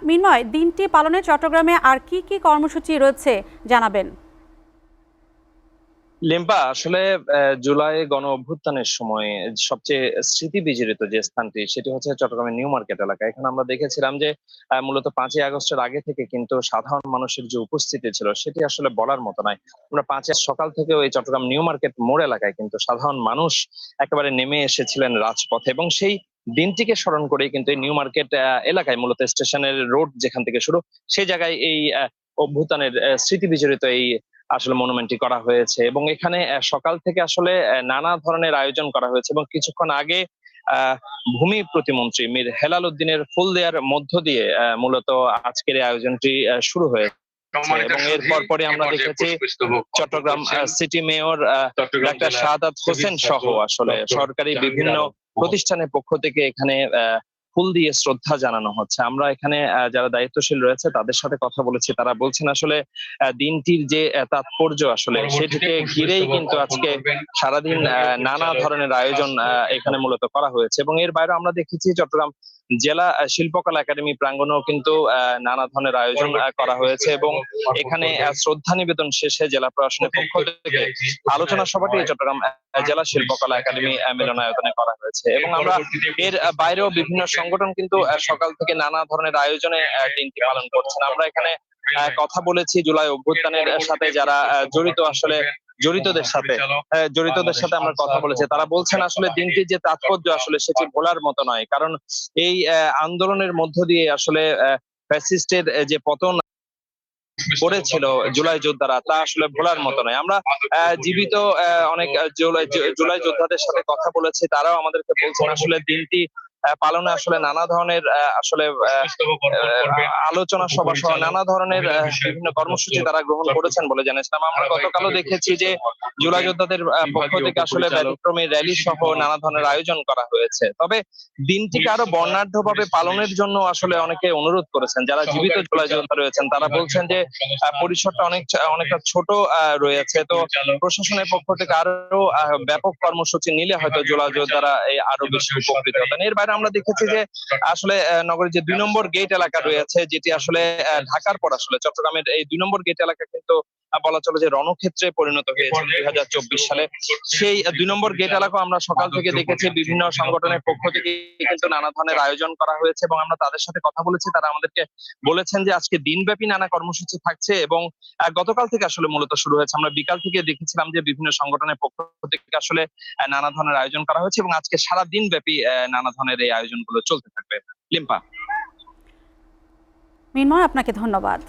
মিনময়, দিনটি পালনে চট্টগ্রামে আর কি কি কর্মসূচি রয়েছে জানাবেন। লিম্পা, আসলে জুলাই গণ অভ্যুত্থানের সময় সবচেয়ে স্মৃতি বিজড়িত যে স্থানটি সেটি হচ্ছে চট্টগ্রামের নিউ মার্কেট এলাকা। এখানে আমরা দেখেছিলাম যে মূলত 5ই আগস্টের আগে থেকে কিন্তু সাধারণ মানুষের যে উপস্থিতি ছিল সেটি আসলে বলার মতো নয়। আমরা 5 সকাল থেকেও এই চট্টগ্রাম নিউ মার্কেট মোড় এলাকায় কিন্তু সাধারণ মানুষ একেবারে নেমে এসেছিলেন রাজপথে, এবং সেই দিনটিকে স্মরণ করেই কিন্তু এই নিউ মার্কেট এলাকায় মূলত স্টেশনের রোড যেখান থেকে শুরু, সেই জায়গায় এই অভ্যুত্থানের স্মৃতি বিজড়িত এই আসলে মনুমেন্টটি করা হয়েছে। এবং এখানে সকাল থেকে আসলে নানা ধরনের আয়োজন করা হয়েছে, এবং কিছুক্ষণ আগে আহ ভূমি প্রতিমন্ত্রী মীর হেলাল উদ্দিনের ফুল দেওয়ার মধ্য দিয়ে মূলত আজকের এই আয়োজনটি শুরু হয়েছে। এবং এর পরপরই আমরা দেখেছি Chittagong city mayor doctor Shahadat Hossain সহ আসলে সরকারি বিভিন্ন প্রতিষ্ঠানের পক্ষ থেকে এখানে ফুল দিয়ে শ্রদ্ধা জানানো হচ্ছে। আমরা এখানে যারা দায়িত্বশীল রয়েছে তাদের সাথে কথা বলেছি, তারা বলছেন আসলে দিনটির যে তাৎপর্য আসলে সেটিকে ঘিরেই কিন্তু আজকে সারাদিন নানা ধরনের আয়োজন এখানে মূলত করা হয়েছে। এবং এর বাইরে আমরা দেখেছি চট্টগ্রাম জেলা শিল্পকলা একাডেমি প্রাঙ্গণেও কিন্তু নানা ধরনের আয়োজন করা হয়েছে, এবং এখানে শ্রদ্ধা নিবেদন শেষে জেলা প্রশাসনের পক্ষ থেকে আলোচনা সভাটি চট্টগ্রাম জেলা শিল্পকলা একাডেমি মিলনায়তনে করা হয়েছে। এবং আমরা এর বাইরেও বিভিন্ন সংগঠন কিন্তু সকাল থেকে নানা ধরনের আয়োজনে দিনটি পালন করছেন। আমরা এখানে কথা বলেছি জুলাই অভ্যুত্থানের সাথে যারা জড়িত, আসলে জড়িতদের সাথে আমরা কথা বলেছি। তারা বলছেন আসলে দিনটির যে তাৎপর্য আসলে সেটি ভোলার মতো নয়, কারণ এই আন্দোলনের মধ্য দিয়ে আসলে ফ্যাসিস্টের যে পতন করেছিল জুলাই যোদ্ধারা, তা আসলে ভোলার মতো নয়। আমরা জীবিত অনেক জুলাই যোদ্ধাদের সাথে কথা বলেছি, তারাও আমাদেরকে বলছেন আসলে দিনটি পালনে আসলে নানা ধরনের আসলে আলোচনা সভা সহ নানা ধরনের বিভিন্ন কর্মসূচি তারা গ্রহণ করেছেন বলে জানিয়েছিলাম। আমরা গতকালও দেখেছি যে জুলাই যোদ্ধাদের পক্ষ থেকে আসলে ব্যতিক্রমী র্যালি সহ নানা ধরনের আয়োজন করা হয়েছে। তবে দিনটিকে আরো বর্ণাঢ্য ভাবে পালনের জন্য আসলে অনেকে অনুরোধ করেছেন, যারা জীবিত জুলাই যোদ্ধা রয়েছেন তারা বলছেন যে পরিসরটা অনেকটা ছোট রয়েছে। তো প্রশাসনের পক্ষ থেকে আরো ব্যাপক কর্মসূচি নিলে হয়তো জুলাই যোদ্ধারা আরো বেশি উপকৃত হতেন। এর বাইরে আমরা দেখেছি যে আসলে নগরের যে 2 নম্বর গেট এলাকা রয়েছে, যেটি আসলে ঢাকার পর আসলে চট্টগ্রামের এই 2 নম্বর গেট এলাকা কিন্তু বলা চলে যে রণক্ষেত্রে পরিণত হয়েছে 2024 সালে। সেই 2 নম্বর গেট এলাকা আমরা সকাল থেকে দেখেছি বিভিন্ন সংগঠনের পক্ষ থেকে কিন্তু নানা ধরনের আয়োজন করা হয়েছে, এবং আমরা তাদের সাথে কথা বলেছি। তারা আমাদেরকে বলেছেন যে আজকে দিনব্যাপী নানা কর্মসূচি থাকছে, এবং গতকাল থেকে আসলে মূলত শুরু হয়েছে। আমরা বিকাল থেকে দেখেছিলাম যে বিভিন্ন সংগঠনের পক্ষ থেকে আসলে নানা ধরনের আয়োজন করা হয়েছে, এবং আজকে সারা দিন ব্যাপী নানা ধরনের এই আয়োজনগুলো চলতে থাকবে। লিম্পা। মিনময়, আপনাকে ধন্যবাদ।